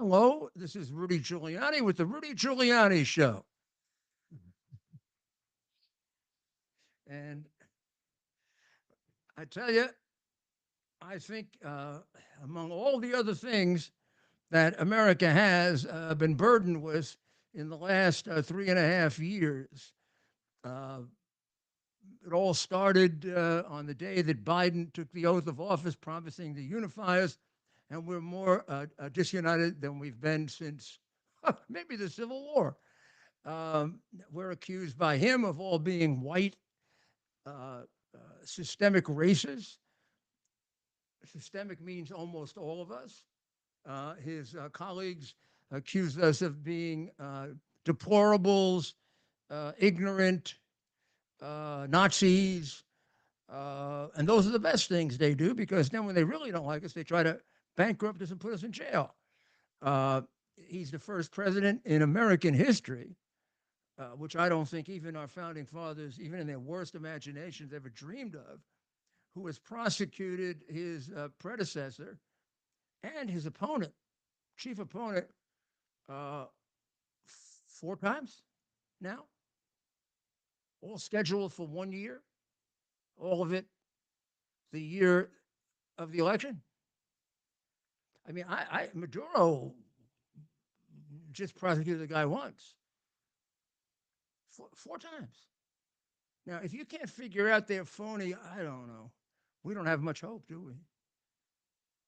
Hello, this is Rudy Giuliani with the Rudy Giuliani Show. And I tell you, I think among all the other things that America has been burdened with in the last 3.5 years, uh, it all started on the day that Biden took the oath of office promising to unify us, and we're more disunited than we've been since maybe the Civil War. We're accused by him of all being white, uh, systemic racists. Systemic means almost all of us. His colleagues accuse us of being deplorables, ignorant, Nazis. And those are the best things they do, because then when they really don't like us, they try to bankrupt us and put us in jail. He's the first president in American history, which I don't think even our founding fathers, even in their worst imaginations, ever dreamed of, who has prosecuted his predecessor and his opponent, chief opponent, uh, 4 times now, all scheduled for 1 year, all of it the year of the election. I mean, Maduro just prosecuted the guy once, 4 times. Now, if you can't figure out they're phony, I don't know. We don't have much hope, do we?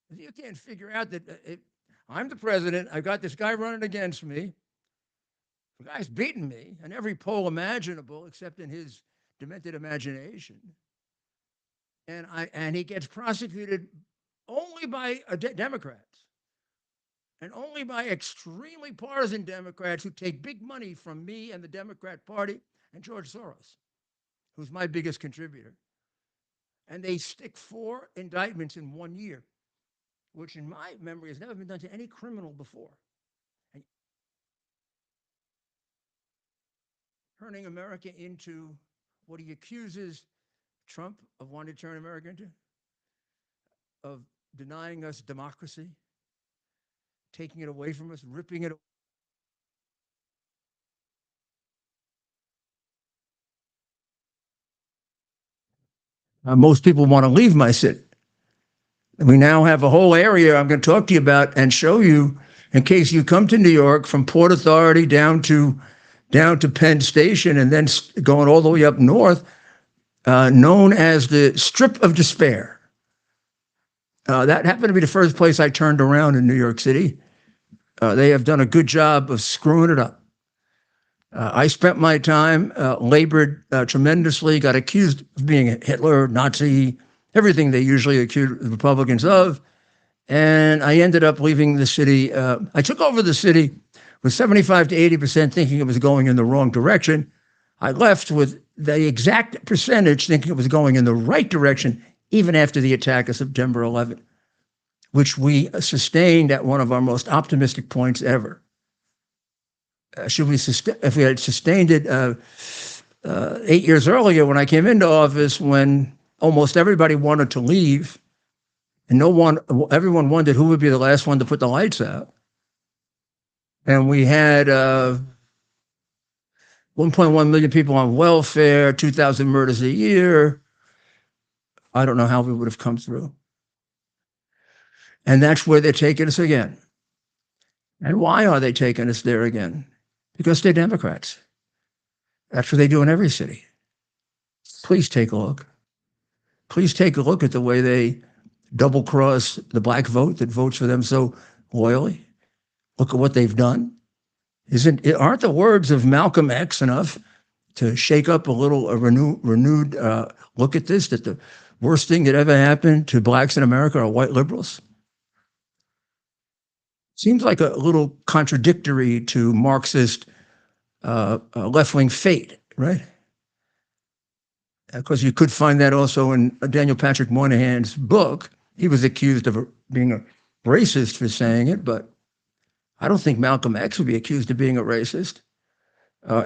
If you can't figure out that I'm the president, I've got this guy running against me, the guy's beating me in every poll imaginable, except in his demented imagination, and he gets prosecuted only by Democrats, and only by extremely partisan Democrats who take big money from me and the Democrat Party and George Soros, who's my biggest contributor. And they stick 4 indictments in 1 year, which in my memory has never been done to any criminal before. And turning America into what he accuses Trump of wanting to turn America into, of denying us democracy, taking it away from us, ripping it away. Most people want to leave my city. We now have a whole area I'm going to talk to you about and show you, in case you come to New York from Port Authority down to Penn Station and then going all the way up north, known as the Strip of Despair. That happened to be the first place I turned around in New York City. They have done a good job of screwing it up. I spent my time, labored tremendously, got accused of being a Hitler, Nazi, everything they usually accuse Republicans of. And I ended up leaving the city. I took over the city with 75 to 80% thinking it was going in the wrong direction. I left with the exact percentage thinking it was going in the right direction, even after the attack of September 11th, which we sustained at one of our most optimistic points ever. If we had sustained it 8 years earlier, when I came into office, when almost everybody wanted to leave, and everyone wondered who would be the last one to put the lights out, and we had 1.1 million people on welfare, 2,000 murders a year, I don't know how we would have come through. And that's where they're taking us again. And why are they taking us there again? Because they're Democrats. That's what they do in every city. Please take a look. Please take a look at the way they double cross the black vote that votes for them so loyally. Look at what they've done. Aren't the words of Malcolm X enough to shake up a renewed look at this, that the worst thing that ever happened to blacks in America are white liberals? Seems like a little contradictory to Marxist left-wing fate, right? Because you could find that also in Daniel Patrick Moynihan's book. He was accused of being a racist for saying it, but I don't think Malcolm X would be accused of being a racist.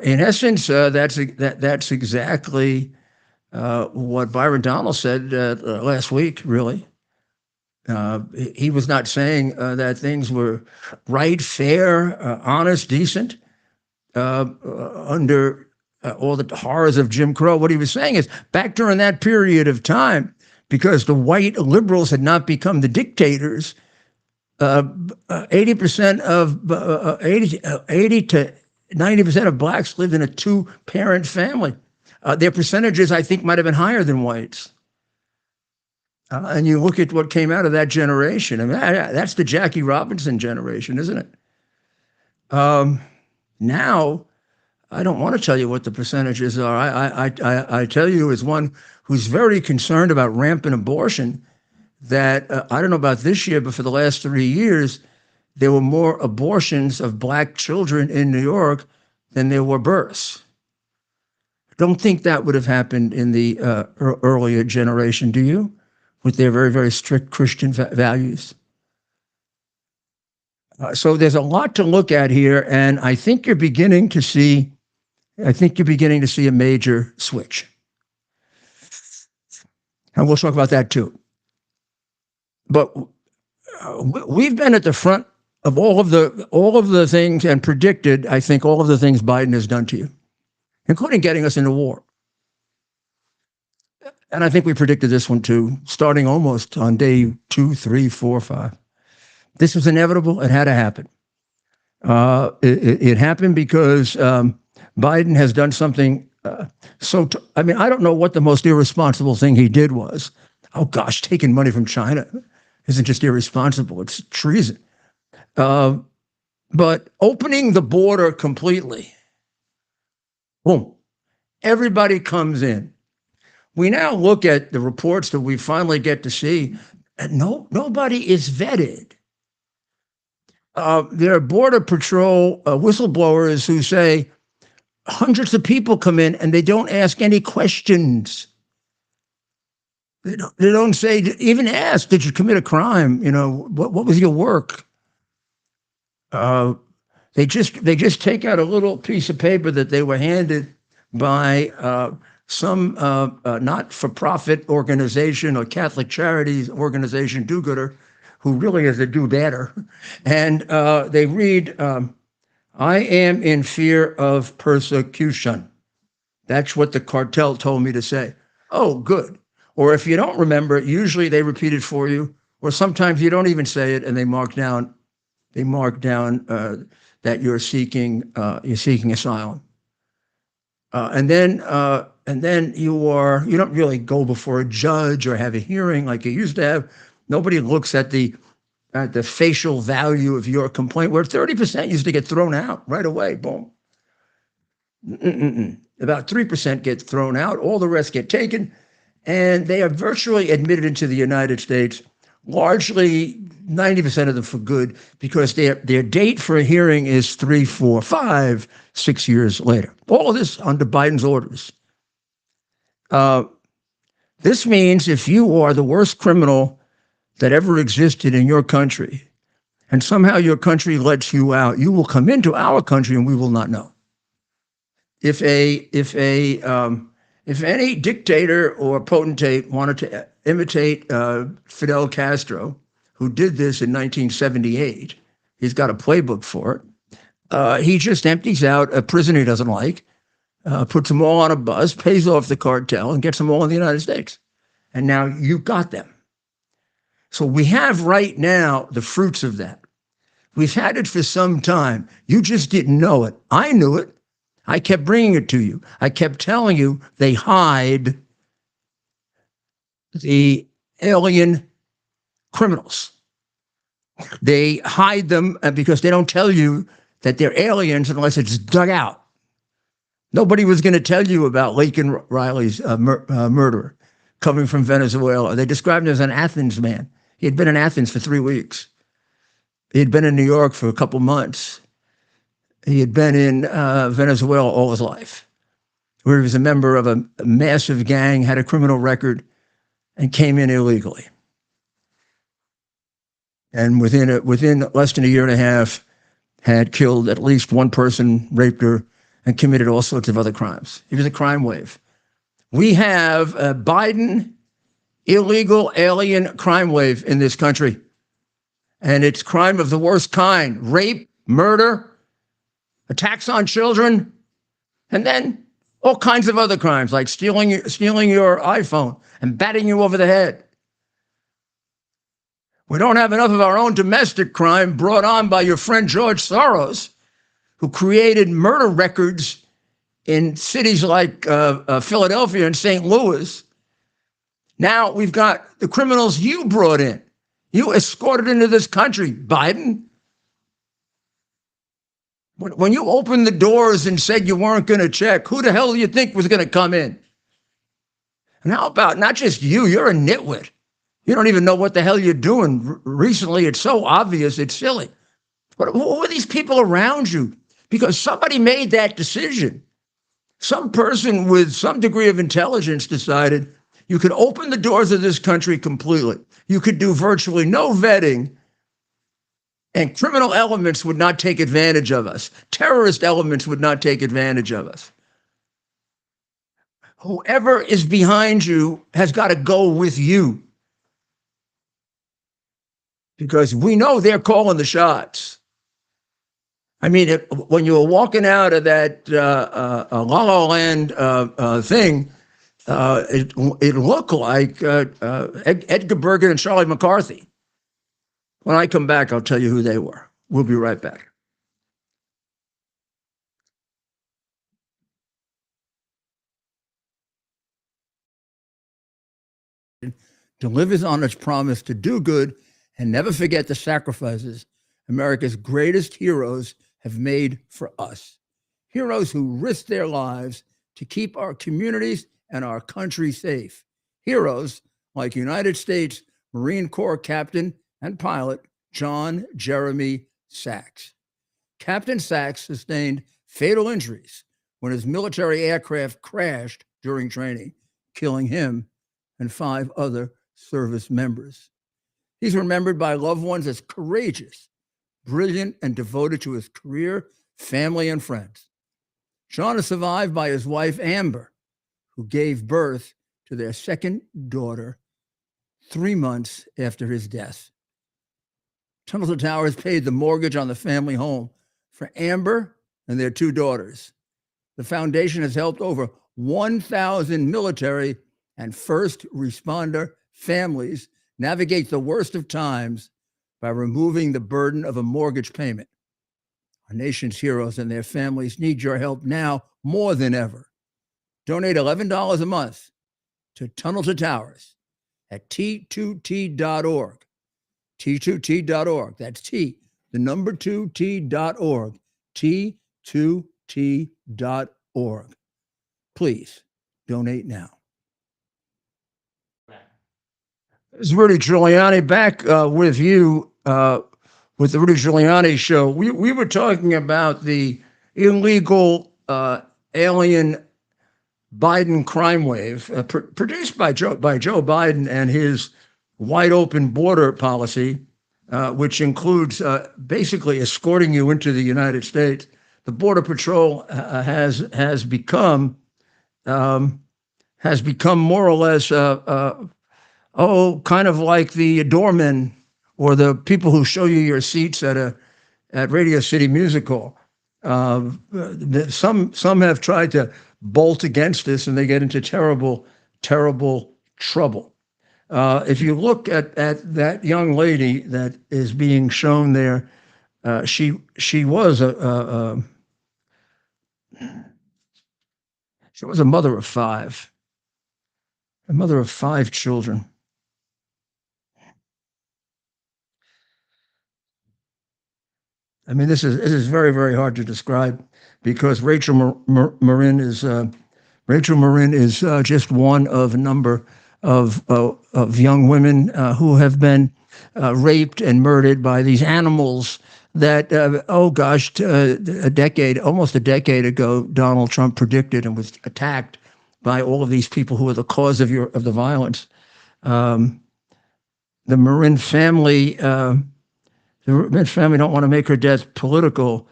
In essence, that's exactly what Byron Donald said last week, really. He was not saying that things were right, fair, honest, decent under all the horrors of Jim Crow. What he was saying is back during that period of time, because the white liberals had not become the dictators, 80% of 80 to 90% of blacks lived in a two-parent family. Their percentages, I think, might have been higher than whites. And you look at what came out of that generation. I mean, that's the Jackie Robinson generation, isn't it? Now, I don't want to tell you what the percentages are. I tell you, as one who's very concerned about rampant abortion, that I don't know about this year, but for the last 3 years, there were more abortions of black children in New York than there were births. Don't think that would have happened in the earlier generation, do you? With their very, very strict Christian values. So there's a lot to look at here, and I think you're beginning to see a major switch. And we'll talk about that too. But we've been at the front of all of the things and predicted, I think, all of the things Biden has done to you, including getting us into war. And I think we predicted this one too, starting almost on day 2, 3, 4, 5. This was inevitable. It had to happen. It happened because Biden has done something. I don't know what the most irresponsible thing he did was. Oh gosh, taking money from China isn't just irresponsible, it's treason. But opening the border completely, boom, everybody comes in. We now look at the reports that we finally get to see, and nobody is vetted. There are Border Patrol whistleblowers who say hundreds of people come in and they don't ask any questions. They don't say, even ask, did you commit a crime? You know, what was your work? They just take out a little piece of paper that they were handed by some not-for-profit organization or Catholic Charities organization, do-gooder, who really is a do-badder. And they read, I am in fear of persecution. That's what the cartel told me to say. Oh, good. Or if you don't remember it, usually they repeat it for you, or sometimes you don't even say it and they mark down that you're seeking asylum. And then you don't really go before a judge or have a hearing like you used to have. Nobody looks at the facial value of your complaint, where 30% used to get thrown out right away. Boom. About 3% get thrown out. All the rest get taken, and they are virtually admitted into the United States, largely 90% of them for good, because their date for a hearing is 3, 4, 5, 6 years later. All of this under Biden's orders. This means if you are the worst criminal that ever existed in your country, and somehow your country lets you out, you will come into our country and we will not know. If any dictator or potentate wanted to imitate Fidel Castro, who did this in 1978, he's got a playbook for it. He just empties out a prison he doesn't like, puts them all on a bus, pays off the cartel, and gets them all in the United States. And now you got them. So we have right now the fruits of that. We've had it for some time. You just didn't know it. I knew it. I kept bringing it to you. I kept telling you they hide the alien criminals. They hide them because they don't tell you that they're aliens unless it's dug out. Nobody was going to tell you about Laken Riley's murderer coming from Venezuela. They described him as an Athens man. He had been in Athens for 3 weeks. He had been in New York for a couple months. He had been in Venezuela all his life, where he was a member of a massive gang, had a criminal record, and came in illegally. And within less than a year and a half, had killed at least one person, raped her, and committed all sorts of other crimes. He was a crime wave. We have Biden illegal alien crime wave in this country. And it's crime of the worst kind: rape, murder, attacks on children, and then all kinds of other crimes like stealing your iPhone and batting you over the head. We don't have enough of our own domestic crime brought on by your friend George Soros, who created murder records in cities like Philadelphia and St. Louis. Now we've got the criminals you brought in. You escorted into this country, Biden. When you opened the doors and said you weren't going to check, who the hell do you think was going to come in? And how about not just you? You're a nitwit. You don't even know what the hell you're doing. Recently, it's so obvious, it's silly. But who are these people around you? Because somebody made that decision. Some person with some degree of intelligence decided you could open the doors of this country completely. You could do virtually no vetting, and criminal elements would not take advantage of us. Terrorist elements would not take advantage of us. Whoever is behind you has got to go with you, because we know they're calling the shots. I mean, when you were walking out of that La La Land thing, it looked like Edgar Bergen and Charlie McCarthy. When I come back, I'll tell you who they were. We'll be right back. Delivers on its promise to do good and never forget the sacrifices America's greatest heroes have made for us. Heroes who risked their lives to keep our communities and our country safe. Heroes like United States Marine Corps Captain and pilot John Jeremy Sachs. Captain Sachs sustained fatal injuries when his military aircraft crashed during training, killing him and 5 other service members. He's remembered by loved ones as courageous, brilliant, and devoted to his career, family, and friends. John is survived by his wife, Amber, who gave birth to their second daughter 3 months after his death. Tunnel to Towers paid the mortgage on the family home for Amber and their 2 daughters. The foundation has helped over 1,000 military and first responder families navigate the worst of times by removing the burden of a mortgage payment. Our nation's heroes and their families need your help now more than ever. Donate $11 a month to Tunnel to Towers at T2T.org. T2T.org. That's T, the number 2T.org. T2T.org. Please donate now. This is Rudy Giuliani back with you with the Rudy Giuliani Show. We were talking about the illegal alien Biden crime wave produced by Joe Biden and his wide open border policy, which includes basically escorting you into the United States. The Border Patrol has become more or less kind of like the doormen or the people who show you your seats at Radio City Music Hall. Some have tried to bolt against this, and they get into terrible trouble. If you look at that young lady that is being shown there, she was a mother of 5, a mother of 5 children. I mean, this is very, very hard to describe, because Rachel Marin is just one of a number of young women who have been raped and murdered by these animals that, almost a decade ago, Donald Trump predicted and was attacked by all of these people who are the cause of the violence. The Marin family. The Marin family don't want to make her death political,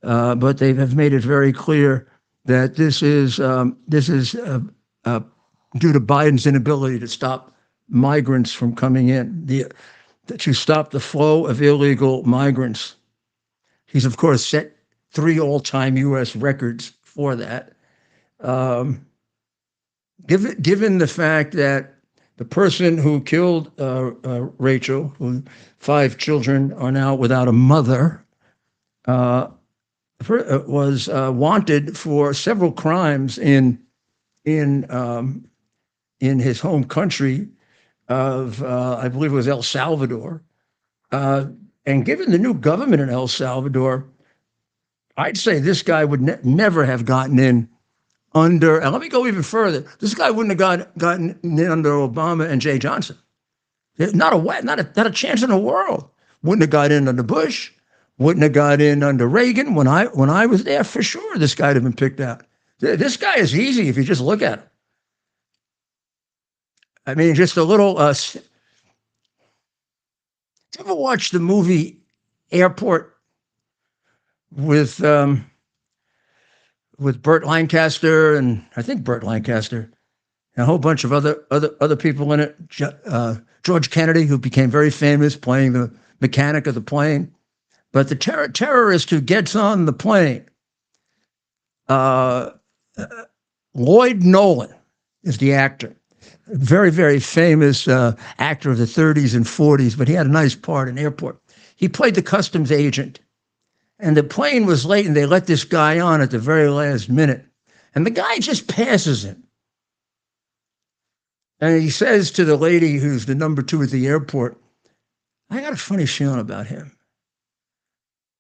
but they have made it very clear that this is due to Biden's inability to stop migrants from coming in, to stop the flow of illegal migrants. He's, of course, set 3 all-time U.S. records for that. Given the fact that the person who killed Rachel, who 5 children are now without a mother, was wanted for several crimes in his home country of, I believe it was El Salvador. And given the new government in El Salvador, I'd say this guy would never have gotten in under, and let me go even further. This guy wouldn't have gotten in under Obama and Jay Johnson. Not a chance in the world. Wouldn't have got in under Bush. Wouldn't have got in under Reagan. When I was there, for sure, this guy would have been picked out. This guy is easy if you just look at him. I mean, just a little. Did you ever watch the movie Airport with Burt Lancaster, and I think Burt Lancaster, and a whole bunch of other people in it? George Kennedy, who became very famous playing the mechanic of the plane, but the terrorist who gets on the plane, Lloyd Nolan is the actor. Very, very famous actor of the 30s and 40s, but he had a nice part in Airport. He played the customs agent, and the plane was late, and they let this guy on at the very last minute, and the guy just passes him. And he says to the lady who's the number 2 at the airport, I got a funny feeling about him.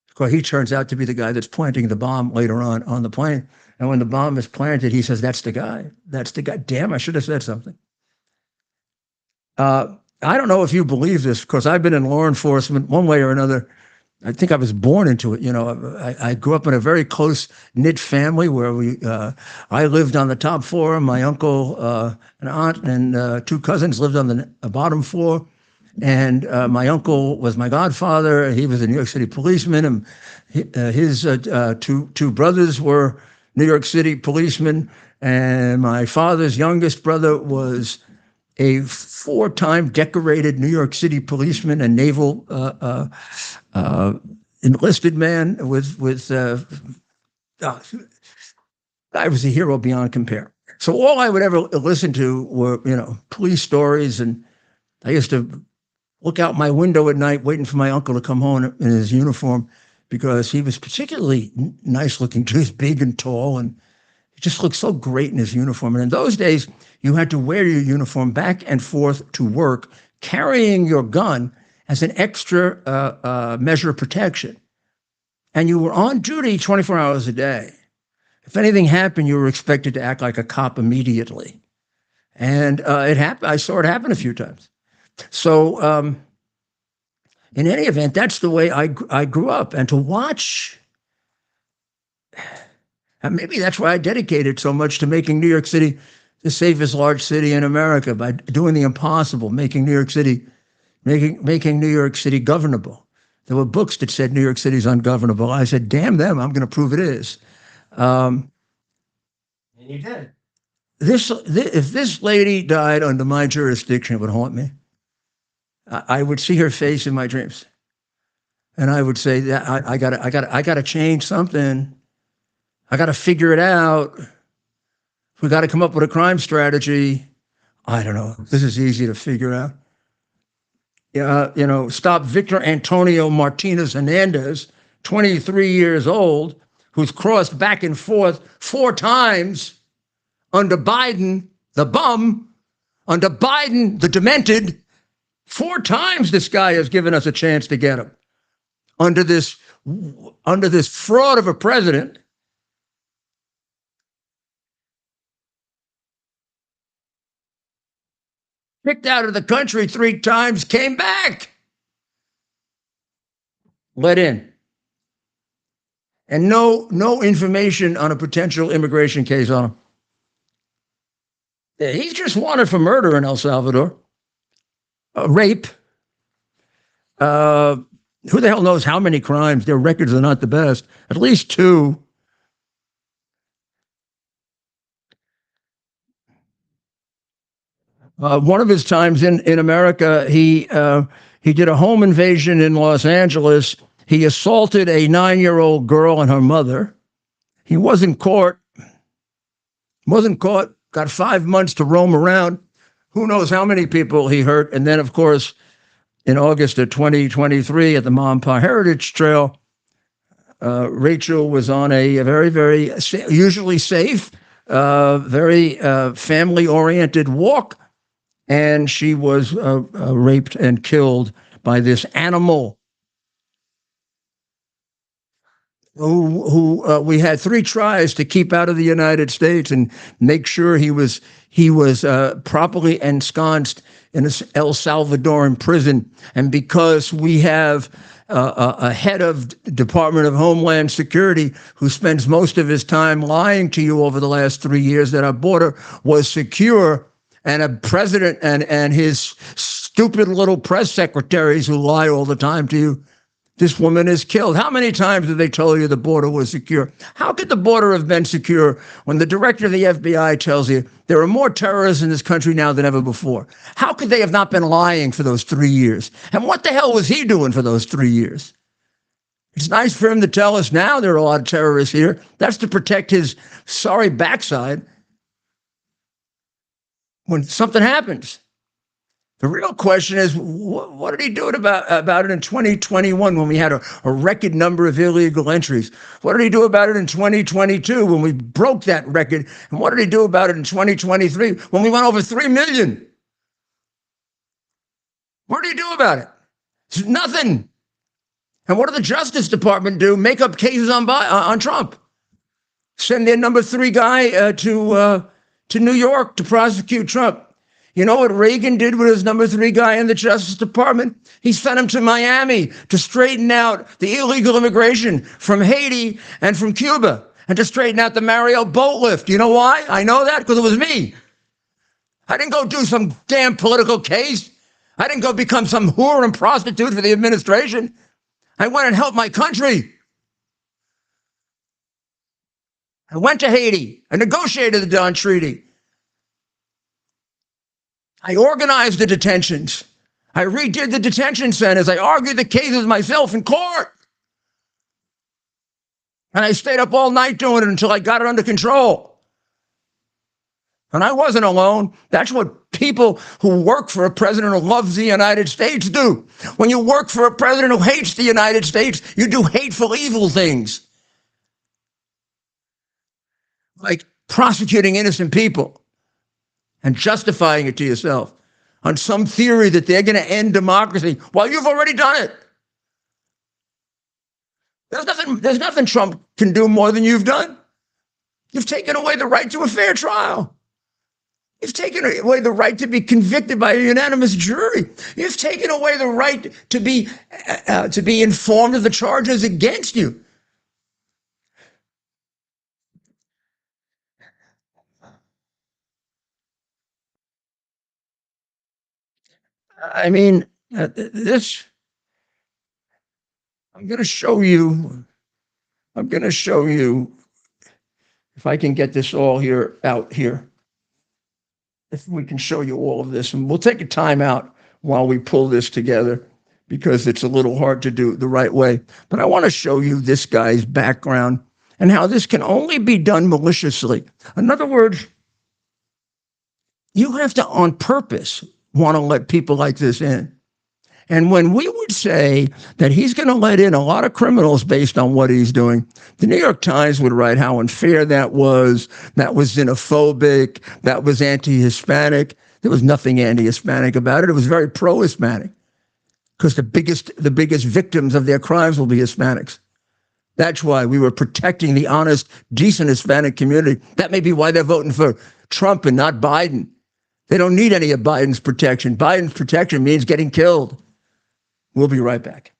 Of course, he turns out to be the guy that's planting the bomb later on the plane. And when the bomb is planted, he says, that's the guy. That's the guy. Damn, I should have said something. I don't know if you believe this, because I've been in law enforcement one way or another. I think I was born into it. You know, I grew up in a very close-knit family where I lived on the top floor, and my uncle, an aunt, and 2 cousins lived on the bottom floor. And my uncle was my godfather. He was a New York City policeman, and his 2 brothers were New York City policemen. And my father's youngest brother was a 4-time decorated New York City policeman and naval enlisted man I was a hero beyond compare. So all I would ever listen to were, police stories, and I used to look out my window at night waiting for my uncle to come home in his uniform, because he was particularly nice looking. He was big and tall, and he just looked so great in his uniform. And in those days, you had to wear your uniform back and forth to work, carrying your gun as an extra measure of protection. And you were on duty 24 hours a day. If anything happened, you were expected to act like a cop immediately. And it happened. I saw it happen a few times. So in any event, that's the way I grew up. And to watch, and maybe that's why I dedicated so much to making New York City the safest large city in America, by doing the impossible, making New York City governable. There were books that said New York City's ungovernable. I said, damn them, I'm going to prove it is. And you did. If this lady died under my jurisdiction, it would haunt me. I would see her face in my dreams, and I would say, that I gotta change something. I gotta figure it out. We got to come up with a crime strategy. I don't know. This is easy to figure out. Stop Victor Antonio Martinez Hernandez, 23 years old, who's crossed back and forth 4 times under Biden, the bum, under Biden, the demented. 4 times this guy has given us a chance to get him. Under this fraud of a president. Kicked out of the country 3 times, came back. Let in. And no information on a potential immigration case on him. He's just wanted for murder in El Salvador. Rape. Who the hell knows how many crimes? Their records are not the best. At least 2. One of his times in America, he did a home invasion in Los Angeles. He assaulted a 9-year-old girl and her mother. He wasn't caught. Wasn't caught. Got 5 months to roam around. Who knows how many people he hurt? And then, of course, in August of 2023, at the Mampah Heritage Trail, Rachel was on a very, very usually safe, very family-oriented walk, and she was raped and killed by this animal who we had 3 tries to keep out of the United States and make sure he was properly ensconced in a El Salvadoran prison. And because we have a head of Department of Homeland Security who spends most of his time lying to you over the last 3 years that our border was secure, and a president and his stupid little press secretaries who lie all the time to you, this woman is killed. How many times did they tell you the border was secure? How could the border have been secure when the director of the FBI tells you there are more terrorists in this country now than ever before? How could they have not been lying for those 3 years? And what the hell was he doing for those 3 years? It's nice for him to tell us now there are a lot of terrorists here. That's to protect his sorry backside when something happens. The real question is, what did he do about it in 2021 when we had a record number of illegal entries? What did he do about it in 2022 when we broke that record? And what did he do about it in 2023 when we went over 3 million? What did he do about it? Nothing. And what did the Justice Department do? Make up cases on Trump. Send their number 3 guy to New York to prosecute Trump. You know what Reagan did with his number 3 guy in the Justice Department? He sent him to Miami to straighten out the illegal immigration from Haiti and from Cuba and to straighten out the Mario boat lift. You know why? I know that because it was me. I didn't go do some damn political case. I didn't go become some whore and prostitute for the administration. I went and helped my country. I went to Haiti. I negotiated the Don Treaty. I organized the detentions. I redid the detention centers. I argued the cases myself in court. And I stayed up all night doing it until I got it under control. And I wasn't alone. That's what people who work for a president who loves the United States do. When you work for a president who hates the United States, you do hateful, evil things. Like prosecuting innocent people and justifying it to yourself on some theory that they're going to end democracy while you've already done it. There's nothing Trump can do more than you've done. You've taken away the right to a fair trial. You've taken away the right to be convicted by a unanimous jury. You've taken away the right to be informed of the charges against you. I mean, this. I'm going to show you. I'm going to show you if I can get this all out here. If we can show you all of this, and we'll take a time out while we pull this together because it's a little hard to do the right way. But I want to show you this guy's background and how this can only be done maliciously. In other words, you have to, on purpose, want to let people like this in. And when we would say that he's going to let in a lot of criminals based on what he's doing, the New York Times would write how unfair that was xenophobic, that was anti-Hispanic. There was nothing anti-Hispanic about it. It was very pro-Hispanic because the biggest victims of their crimes will be Hispanics. That's why we were protecting the honest, decent Hispanic community. That may be why they're voting for Trump and not Biden. They don't need any of Biden's protection. Biden's protection means getting killed. We'll be right back.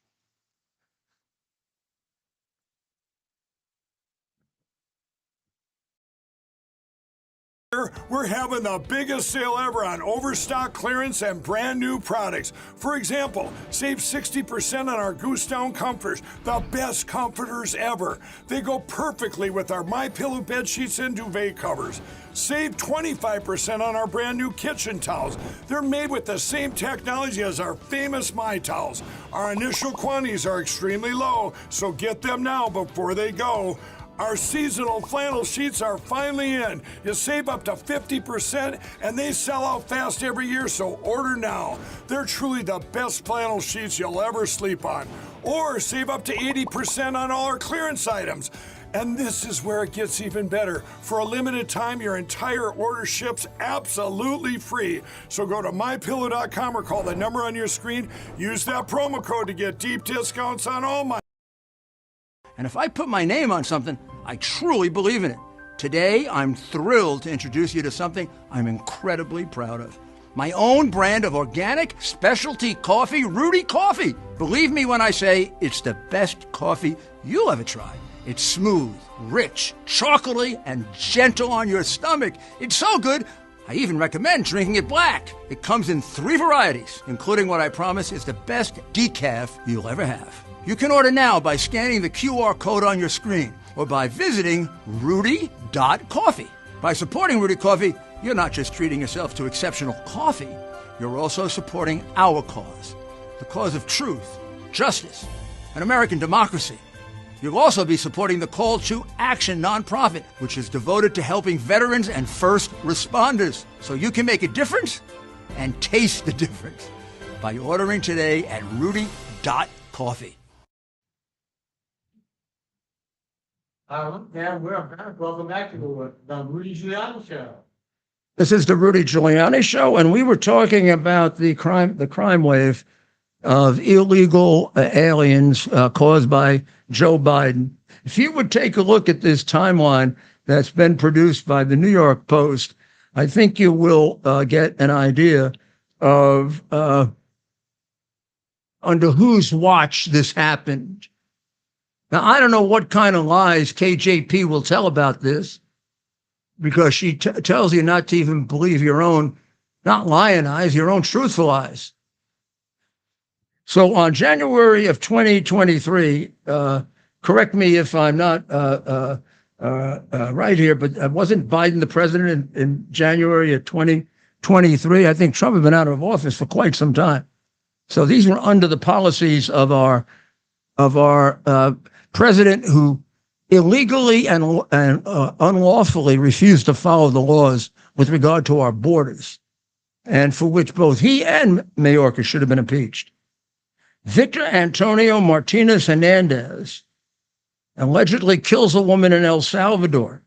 We're having the biggest sale ever on overstock clearance and brand new products. For example, save 60% on our Goose Down comforters, the best comforters ever. They go perfectly with our MyPillow bed sheets and duvet covers. Save 25% on our brand new kitchen towels. They're made with the same technology as our famous My Towels. Our initial quantities are extremely low, so get them now before they go. Our seasonal flannel sheets are finally in. You save up to 50% and they sell out fast every year, so order now. They're truly the best flannel sheets you'll ever sleep on. Or save up to 80% on all our clearance items. And this is where it gets even better. For a limited time, your entire order ships absolutely free. So go to mypillow.com or call the number on your screen. Use that promo code to get deep discounts on all my... And if I put my name on something, I truly believe in it. Today, I'm thrilled to introduce you to something I'm incredibly proud of. My own brand of organic specialty coffee, Rudy Coffee. Believe me when I say it's the best coffee you'll ever try. It's smooth, rich, chocolatey, and gentle on your stomach. It's so good, I even recommend drinking it black. It comes in 3 varieties, including what I promise is the best decaf you'll ever have. You can order now by scanning the QR code on your screen or by visiting rudy.coffee. By supporting Rudy Coffee, you're not just treating yourself to exceptional coffee, you're also supporting our cause, the cause of truth, justice, and American democracy. You'll also be supporting the Call to Action nonprofit, which is devoted to helping veterans and first responders, so you can make a difference and taste the difference by ordering today at rudy.coffee. Yeah, we're back. Welcome back to the Rudy Giuliani Show. This is the Rudy Giuliani Show, and we were talking about the crime wave of illegal aliens caused by Joe Biden. If you would take a look at this timeline that's been produced by the New York Post, I think you will get an idea of under whose watch this happened. Now, I don't know what kind of lies KJP will tell about this, because she tells you not to even believe your own, not lying eyes, your own truthful lies. So on January of 2023, correct me if I'm not right here, but wasn't Biden the president in January of 2023? I think Trump had been out of office for quite some time. So these were under the policies of our president, who illegally and unlawfully refused to follow the laws with regard to our borders, and for which both he and Mayorkas should have been impeached. Victor Antonio Martinez Hernandez allegedly kills a woman in El Salvador,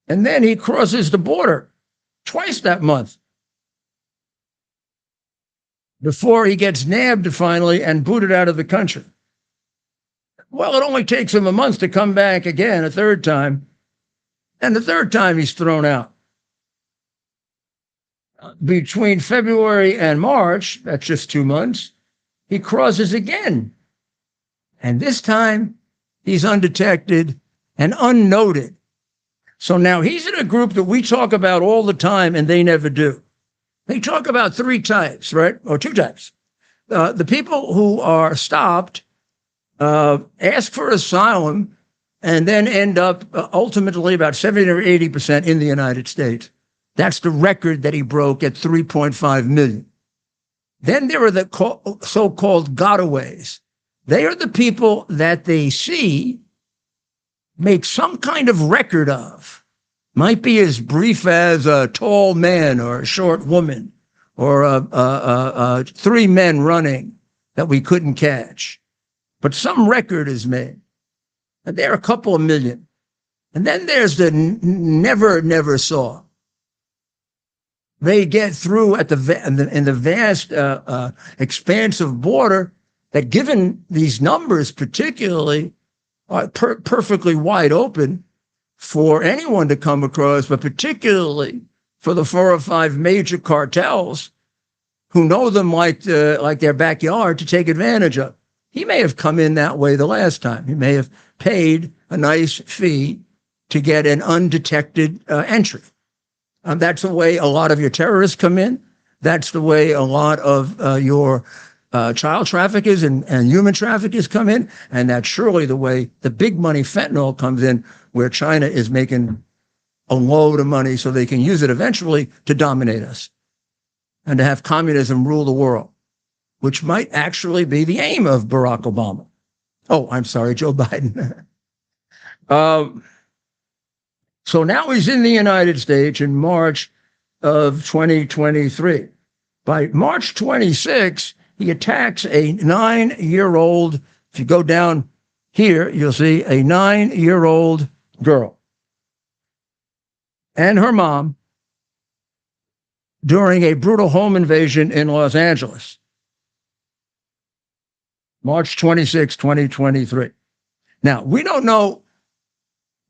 and then he crosses the border twice that month before he gets nabbed finally and booted out of the country. Well, it only takes him a month to come back again, a third time, and the third time he's thrown out. Between February and March, that's just 2 months, he crosses again. And this time, he's undetected and unnoted. So now he's in a group that we talk about all the time, and they never do. They talk about 3 types, right? Or 2 types. The people who are stopped, ask for asylum, and then end up ultimately about 70 or 80% in the United States. That's the record that he broke at 3.5 million. Then there are the so-called gotaways. They are the people that they see, make some kind of record of. Might be as brief as a tall man or a short woman, or 3 men running that we couldn't catch. But some record is made. And there are a couple of million. And then there's the never saw. They get through at in the vast, expansive border that, given these numbers particularly, are perfectly wide open for anyone to come across, but particularly for the 4 or 5 major cartels who know them like their backyard to take advantage of. He may have come in that way the last time. He may have paid a nice fee to get an undetected entry. That's the way a lot of your terrorists come in. That's the way a lot of your child traffickers and human traffickers come in. And that's surely the way the big money fentanyl comes in, where China is making a load of money so they can use it eventually to dominate us and to have communism rule the world, which might actually be the aim of Barack Obama. Oh, I'm sorry, Joe Biden. So now he's in the United States in March of 2023. By March 26, he attacks a 9-year-old. If you go down here, you'll see a 9-year-old girl and her mom during a brutal home invasion in Los Angeles. March 26, 2023. Now, we don't know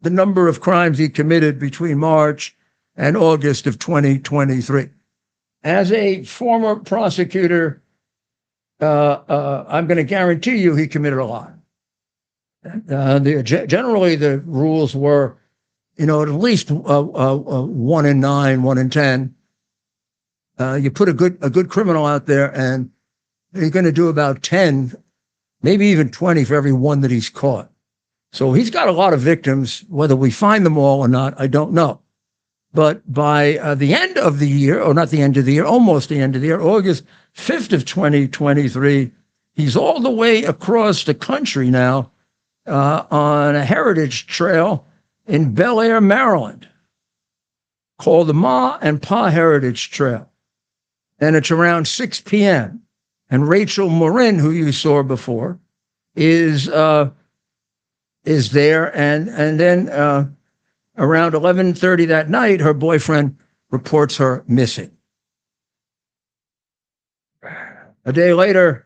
the number of crimes he committed between March and August of 2023. As a former prosecutor, I'm going to guarantee you he committed a lot. Generally, the rules were, at least 1 in 9, 1 in 10. You put a good criminal out there, and you're going to do about 10, maybe even 20 for every one that he's caught. So he's got a lot of victims. Whether we find them all or not, I don't know. But by the end of the year, or not the end of the year, almost the end of the year, August 5th of 2023, he's all the way across the country now on a heritage trail in Bel Air, Maryland, called the Ma and Pa Heritage Trail. And it's around 6 p.m. And Rachel Marin, who you saw before, is there. And then around 11:30 that night, her boyfriend reports her missing. A day later,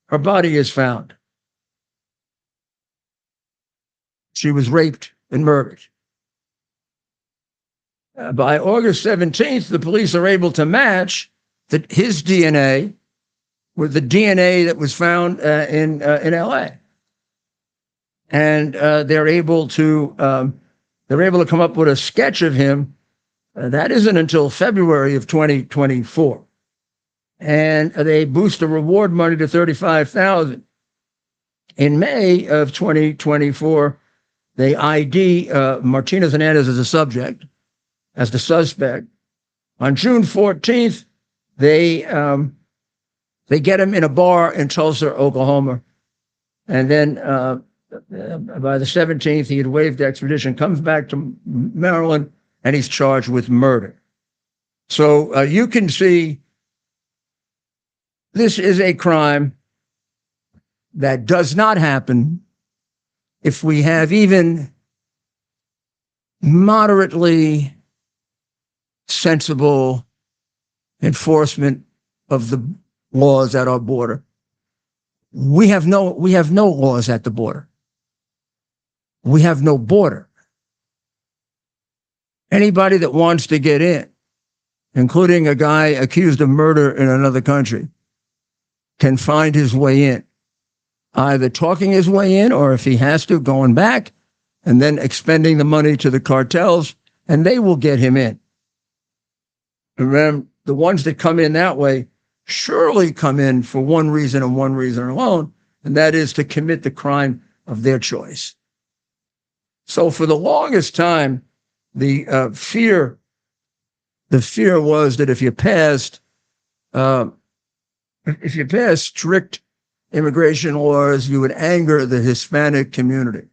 her body is found. She was raped and murdered. By August 17th, the police are able to match his DNA with the DNA that was found in LA. And they're able to come up with a sketch of him. That isn't until February of 2024. And they boost the reward money to $35,000. In May of 2024, they ID Martinez Hernandez as a subject, as the suspect. On June 14th, they get him in a bar in Tulsa, Oklahoma. And then by the 17th, he had waived extradition, comes back to Maryland, and he's charged with murder. So you can see this is a crime that does not happen if we have even moderately sensible enforcement of the laws at our border. We have no laws at the border. We have no border. Anybody that wants to get in, including a guy accused of murder in another country, can find his way in, either talking his way in, or if he has to, going back and then expending the money to the cartels, and they will get him in. Remember, the ones that come in that way surely come in for one reason and one reason alone, and that is to commit the crime of their choice. So for the longest time, the fear was that if you passed strict immigration laws, you would anger the Hispanic community.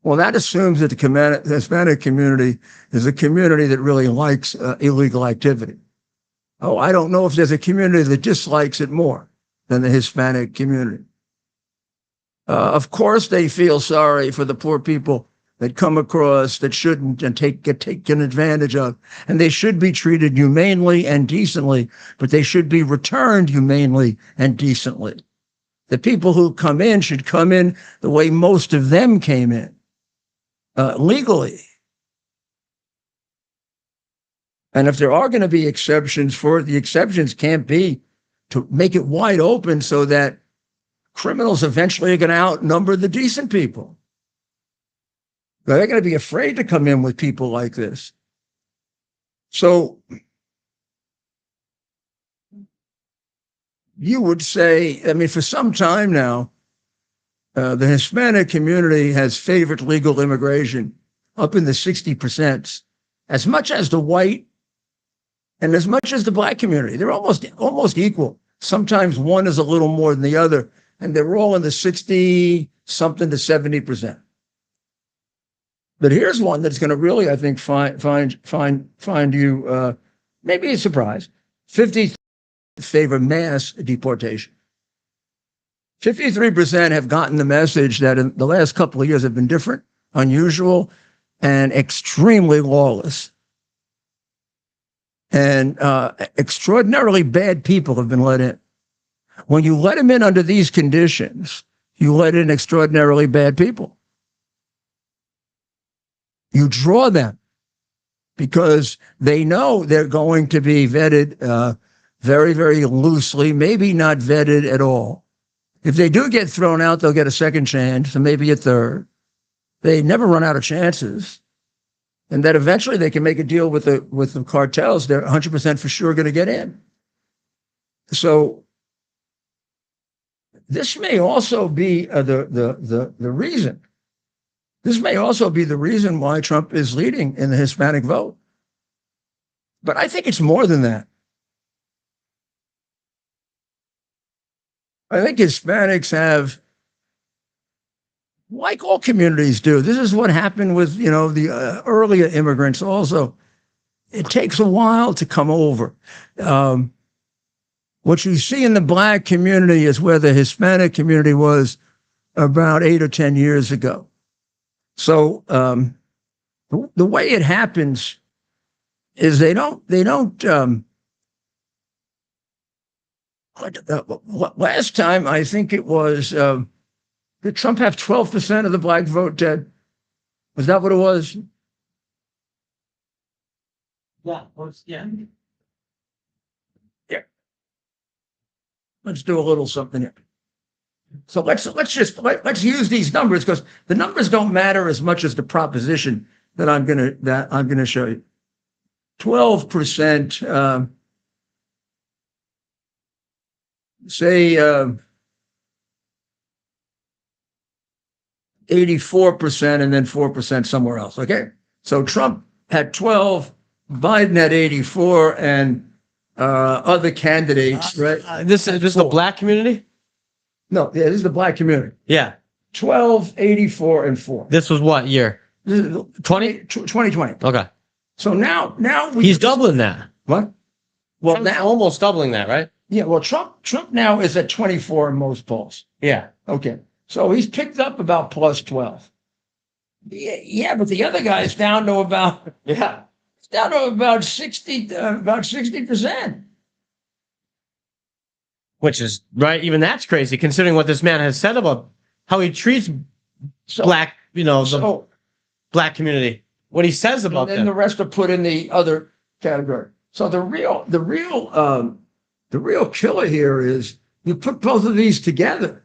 Well, that assumes that the Hispanic community is a community that really likes illegal activity. Oh, I don't know if there's a community that dislikes it more than the Hispanic community. Of course, they feel sorry for the poor people that come across that shouldn't and get taken advantage of. And they should be treated humanely and decently, but they should be returned humanely and decently. The people who come in should come in the way most of them came in, legally. And if there are going to be exceptions the exceptions can't be to make it wide open so that criminals eventually are going to outnumber the decent people. They're going to be afraid to come in with people like this. So you would say, I mean, for some time now, the Hispanic community has favored legal immigration up in the 60%, as much as the white and as much as the black community. They're almost equal. Sometimes one is a little more than the other, and they're all in the 60 something to 70%. But here's one that's going to really, I think, find you maybe a surprise. 50 favor mass deportation. 53% have gotten the message that in the last couple of years have been different, unusual, and extremely lawless. And extraordinarily bad people have been let in. When you let them in under these conditions, you let in extraordinarily bad people. You draw them because they know they're going to be vetted very, very loosely, maybe not vetted at all. If they do get thrown out, they'll get a second chance and maybe a third. They never run out of chances. And that eventually they can make a deal with the cartels. They're 100% for sure going to get in. So this may also be the reason. This may also be the reason why Trump is leading in the Hispanic vote. But I think it's more than that. I think Hispanics have, like all communities do, this is what happened with, the earlier immigrants also. It takes a while to come over. What you see in the black community is where the Hispanic community was about 8 or 10 years ago. So the way it happens is they don't. Last time, I think it was, did Trump have 12% of the black vote, Ted? Was that what it was? Yeah. Yeah. Let's do a little something here. So let's use these numbers because the numbers don't matter as much as the proposition that I'm gonna show you. 12%, say 84% and then 4% somewhere else. Okay, so Trump had 12, Biden had 84, and other candidates, right? This is the black community? No, yeah, this is the black community. Yeah. 12, 84, and 4. This was what year? 2020. Okay. So now he's doubling that. What? Well, Trump's now almost doubling that, right? yeah. Well, Trump now is at 24 in most polls. Yeah. Okay, so he's picked up about plus 12. Yeah, but the other guy's down to about 60%. Which is right. Even that's crazy considering what this man has said about how he treats black, the black community. What he says about them. And then the rest are put in the other category. So the real killer here is you put both of these together,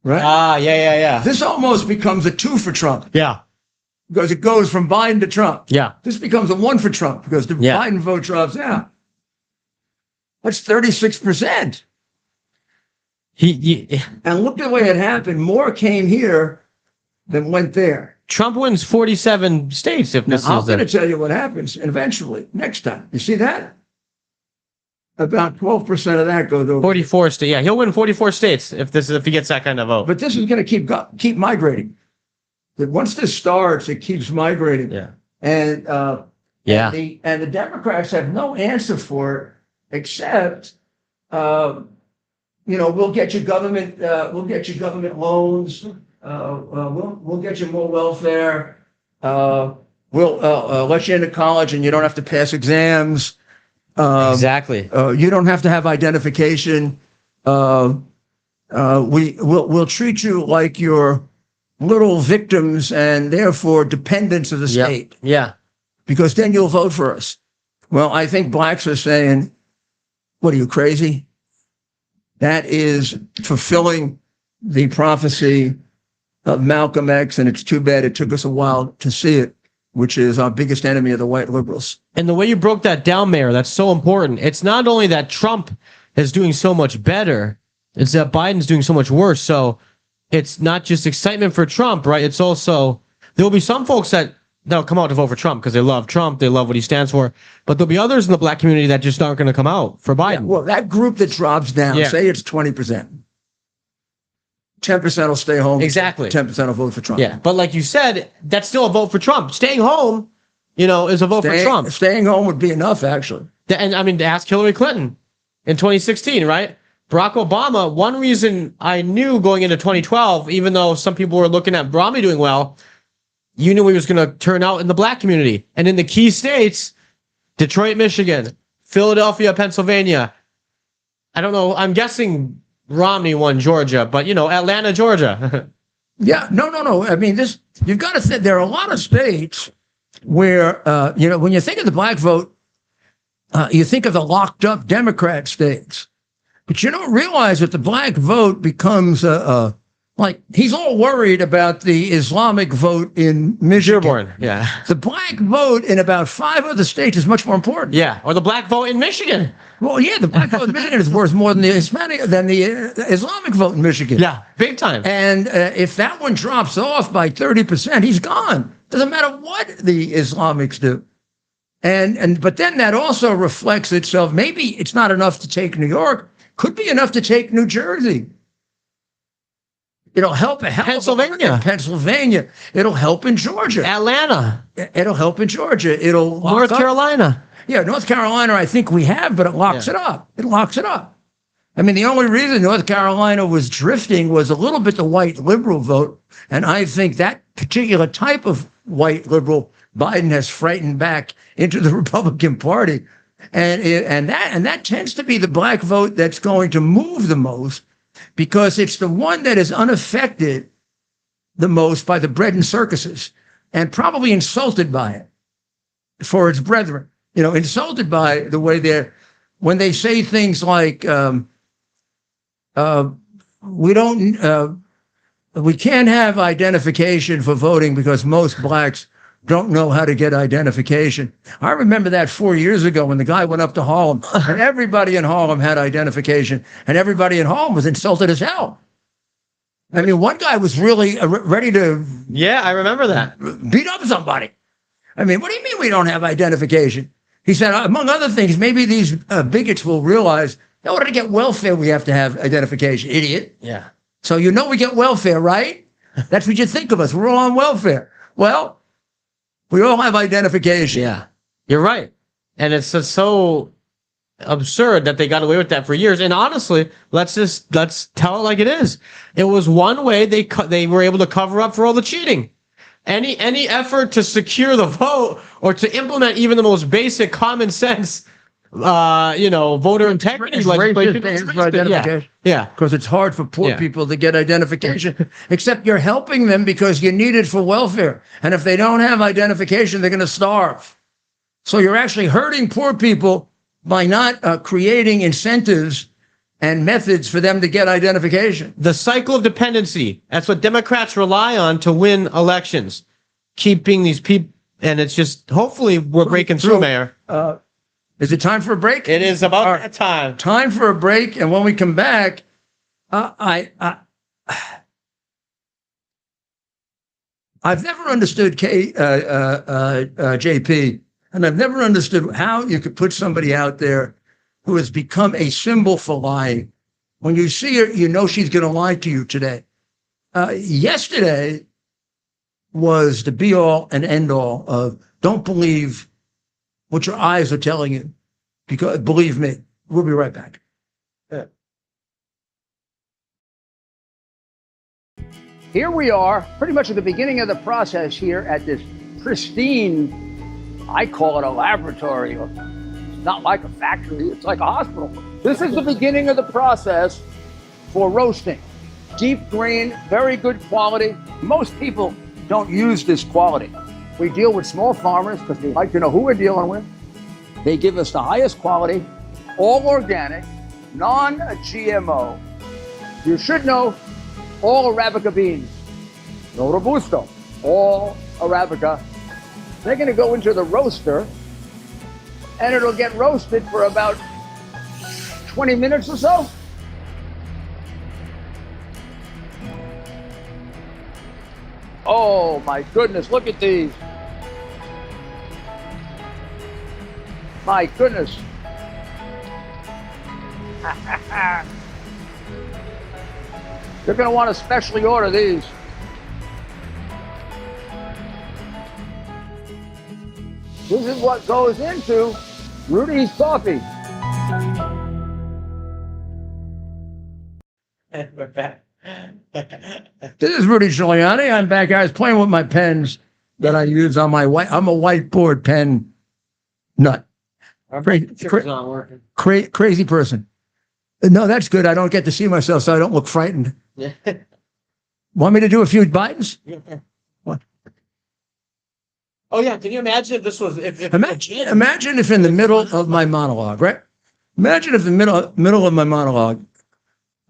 right? Yeah. This almost becomes a 2 for Trump. Yeah. Because it goes from Biden to Trump. Yeah. This becomes a 1 for Trump because the Biden vote drops out. That's 36%. And look at the way it happened. More came here than went there. Trump wins 47 states if this I'm going to tell you what happens eventually, next time. You see that? About 12% of that goes over. 44 states. Yeah, he'll win 44 states if he gets that kind of vote. But this is going to keep migrating. Once this starts, it keeps migrating. Yeah. And the Democrats have no answer for it except we'll get you government loans. We'll get you more welfare. We'll let you into college and you don't have to pass exams. Exactly. You don't have to have identification. We'll treat you like you're little victims and therefore dependents of the state. Yeah. Because then you'll vote for us. Well, I think blacks are saying, what are you, crazy? That is fulfilling the prophecy of Malcolm X, and it's too bad it took us a while to see it. which is our biggest enemy of the white liberals. And the way you broke that down, Mayor, that's so important. It's not only that Trump is doing so much better, it's that Biden's doing so much worse. So it's not just excitement for Trump, right? It's also, there will be some folks that'll come out to vote for Trump because they love Trump, they love what he stands for. But there'll be others in the black community that just aren't going to come out for Biden. Yeah, well, that group that drops down, say it's 20%. 10% will stay home. Exactly. 10% will vote for Trump. Yeah, but like you said, that's still a vote for Trump. Staying home, is a vote for Trump. Staying home would be enough, actually. And I mean, ask Hillary Clinton in 2016, right? Barack Obama, one reason I knew going into 2012, even though some people were looking at Romney doing well, you knew he was going to turn out in the black community. And in the key states, Detroit, Michigan, Philadelphia, Pennsylvania. I don't know. I'm guessing Romney won Georgia, but, Atlanta, Georgia. Yeah, no. I mean, you've got to think there are a lot of states where, when you think of the black vote, you think of the locked up Democrat states, but you don't realize that the black vote becomes like he's all worried about the Islamic vote in Michigan. Dearborn, yeah. The black vote in about 5 other states is much more important. Yeah, or the black vote in Michigan. Well, yeah, the black vote in Michigan is worth more than the Islamic vote in Michigan. Yeah, big time. And if that one drops off by 30%, he's gone. Doesn't matter what the Islamics do. But then that also reflects itself. Maybe it's not enough to take New York. Could be enough to take New Jersey. It'll help Pennsylvania. It'll help in Georgia. Atlanta. It'll help in Georgia. It'll North Carolina. Yeah, North Carolina, I think we have, but it locks it up. It locks it up. I mean, the only reason North Carolina was drifting was a little bit the white liberal vote. And I think that particular type of white liberal Biden has frightened back into the Republican Party. And that tends to be the black vote that's going to move the most, because it's the one that is unaffected the most by the bread and circuses, and probably insulted by it for its brethren. Insulted by the way when they say things like, we can't have identification for voting because most blacks don't know how to get identification. I remember that 4 years ago when the guy went up to Harlem and everybody in Harlem had identification and everybody in Harlem was insulted as hell. I mean, one guy was really ready to... Yeah, I remember that. Beat up somebody. I mean, what do you mean we don't have identification? He said, among other things, maybe these bigots will realize in order to get welfare, we have to have identification, idiot. Yeah. So we get welfare, right? That's what you think of us. We're all on welfare. Well, we all have identification. Yeah, you're right. And it's just so absurd that they got away with that for years. And honestly, let's tell it like it is. It was one way they were able to cover up for all the cheating. Any effort to secure the vote or to implement even the most basic common sense, voter integrity legislation. Yeah. Because it's hard for poor people to get identification, except you're helping them because you need it for welfare. And if they don't have identification, they're going to starve. So you're actually hurting poor people by not creating incentives and methods for them to get identification. The cycle of dependency. That's what Democrats rely on to win elections. Keeping these people, and it's just, hopefully we're breaking through, Mayor. Is it time for a break? It is about that time. Time for a break, and when we come back, I've never understood JP, and I've never understood how you could put somebody out there who has become a symbol for lying. When you see her, you know she's going to lie to you today. Yesterday was the be-all and end-all of don't believe what your eyes are telling you, because believe me. We'll be right back. Here we are, pretty much at the beginning of the process here at this pristine, I call it a laboratory. It's not like a factory, it's like a hospital. This is the beginning of the process for roasting. Deep grain, very good quality. Most people don't use this quality. We deal with small farmers because they like to know who we're dealing with. They give us the highest quality, all organic, non-GMO. You should know all Arabica beans. No Robusto, all Arabica. They're going to go into the roaster, and it'll get roasted for about 20 minutes or so. Oh my goodness, look at these. My goodness. You're going to want to specially order these. This is what goes into Rudy's coffee. We're back. This is Rudy Giuliani. I'm back. I was playing with my pens that I use on my I'm a whiteboard pen nut. It's not working. Crazy person. No, that's good. I don't get to see myself, so I don't look frightened. Yeah. Want me to do a few Bidens? What? Oh yeah, can you imagine if this was Imagine if in the middle of my monologue, right? Imagine if in the middle of my monologue,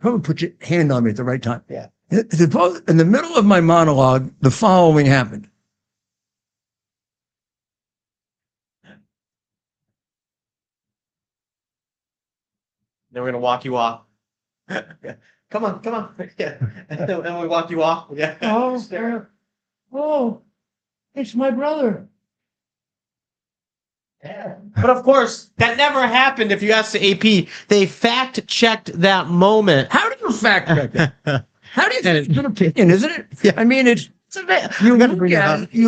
probably put your hand on me at the right time. Yeah. In the middle of my monologue, the following happened. Then we're gonna walk you off. Yeah. Come on. Yeah. And we walk you off. Yeah. Oh, it's my brother. Yeah. But of course, that never happened. If you ask the AP, they fact checked that moment. How do you fact check that? How do you? It's an opinion, isn't it? Yeah. I mean, you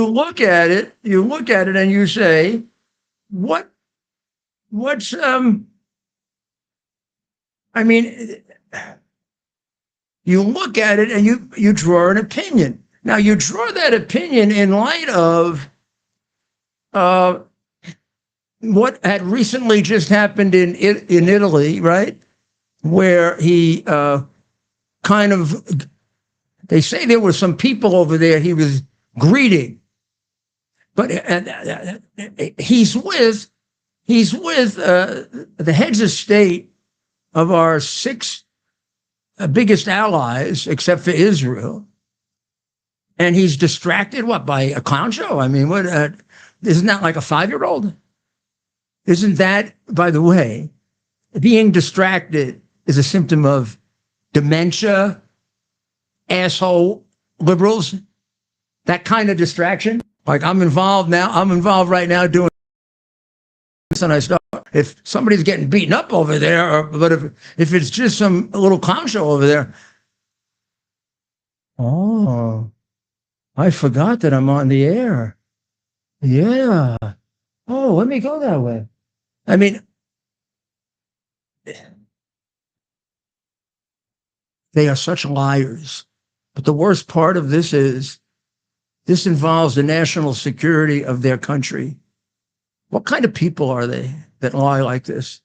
look at it, and you say, what's I mean, you look at it and you draw an opinion. Now you draw that opinion in light of what had recently just happened in Italy, right? Where he kind of, they say there were some people over there he was greeting, but he's with the heads of state of our 6 biggest allies, except for Israel. And he's distracted, by a clown show? I mean, isn't that like a 5-year-old? Isn't that, by the way, being distracted is a symptom of dementia, asshole liberals, that kind of distraction? Like I'm involved right now doing this, and I start, if somebody's getting beaten up over there, but if it's just some little clown show over there, oh, I forgot that I'm on the air. Yeah. Oh, let me go that way. I mean, they are such liars. But the worst part of this is, this involves the national security of their country. What kind of people are they that lie like this?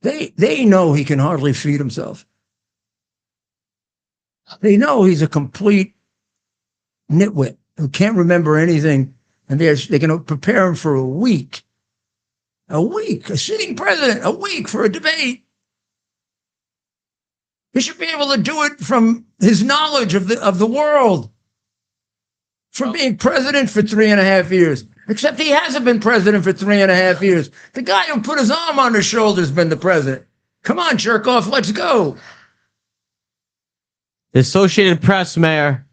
They know he can hardly feed himself. They know he's a complete nitwit who can't remember anything, and they're going to prepare him for a week, a sitting president, a week for a debate. He should be able to do it from his knowledge of the world, from being president for 3.5 years. Except he hasn't been president for 3.5 years. The guy who put his arm on his shoulder has been the president. Come on, jerk off, let's go. The Associated Press, Mayor.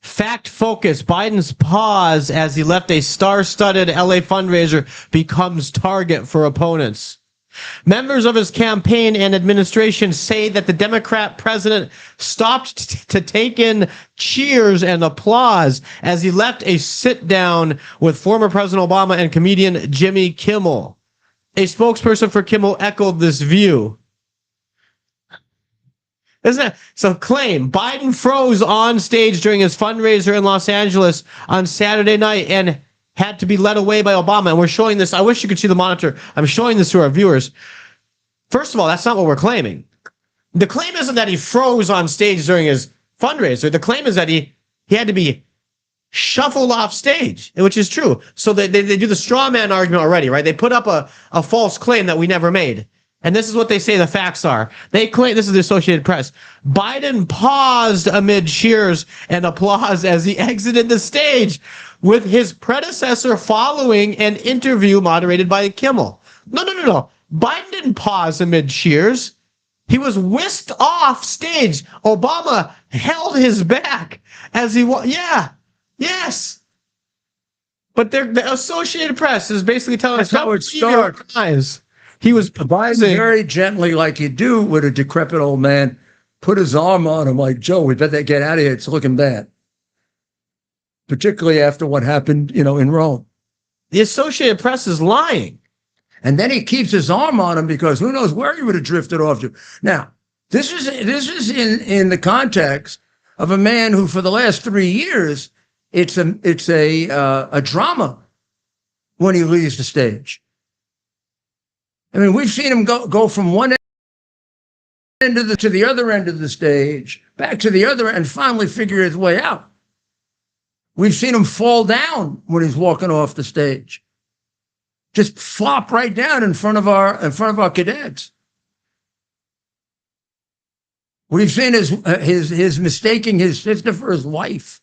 Fact focus. Biden's pause as he left a star-studded LA fundraiser becomes target for opponents. Members of his campaign and administration say that the Democrat president stopped to take in cheers and applause as he left a sit-down with former President Obama and comedian Jimmy Kimmel. A spokesperson for Kimmel echoed this view. Isn't it? So claim Biden froze on stage during his fundraiser in Los Angeles on Saturday night and had to be led away by Obama. And we're showing this. I wish you could see the monitor. I'm showing this to our viewers. First of all, that's not what we're claiming. The claim isn't that he froze on stage during his fundraiser. The claim is that he had to be shuffled off stage, which is true. So they do the straw man argument already, right? They put up a false claim that we never made. And this is what they say the facts are. They claim, this is the Associated Press, Biden paused amid cheers and applause as he exited the stage, with his predecessor following an interview moderated by Kimmel. No. Biden didn't pause amid cheers. He was whisked off stage. Obama held his back as he was. Yeah. Yes. But the Associated Press is basically telling us how it starts. He was Biden very gently, like you do with a decrepit old man, put his arm on him like, Joe, we better get out of here. It's looking bad. Particularly after what happened, in Rome. The Associated Press is lying. And then he keeps his arm on him because who knows where he would have drifted off to. Now, this is in the context of a man who, for the last 3 years, it's a drama when he leaves the stage. I mean, we've seen him go from one end to the other end of the stage, back to the other, and finally figure his way out. We've seen him fall down when he's walking off the stage, just flop right down in front of our cadets. We've seen his mistaking his sister for his wife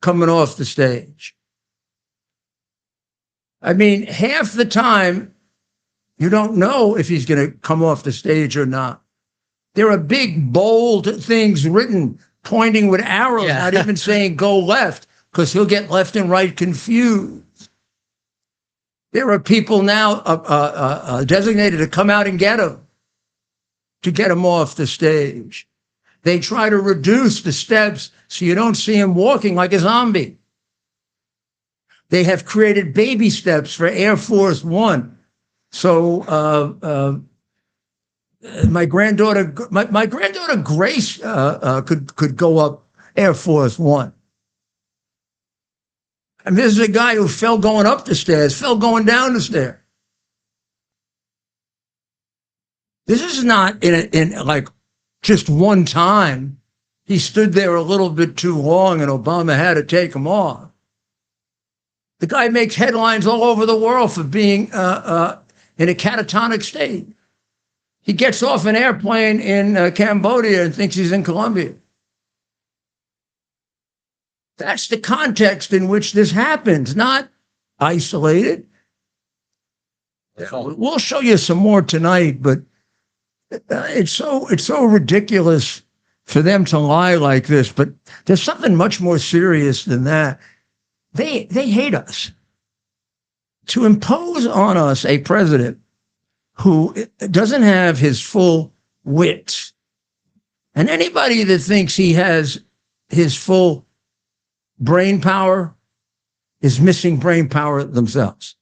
coming off the stage. I mean, half the time, you don't know if he's going to come off the stage or not. There are big, bold things written, pointing with arrows, not even saying go left, because he'll get left and right confused. There are people now designated to come out and get him off the stage. They try to reduce the steps so you don't see him walking like a zombie. They have created baby steps for Air Force One. So my granddaughter Grace could go up Air Force One. And this is a guy who fell going up the stairs, fell going down the stair. This is not in like just one time. He stood there a little bit too long and Obama had to take him off. The guy makes headlines all over the world for being in a catatonic state. He gets off an airplane in Cambodia and thinks he's in Colombia. That's the context in which this happens, not isolated. We'll show you some more tonight, but it's so ridiculous for them to lie like this. But there's something much more serious than that. They hate us. To impose on us a president who doesn't have his full wits, and anybody that thinks he has his full brain power is missing brain power themselves.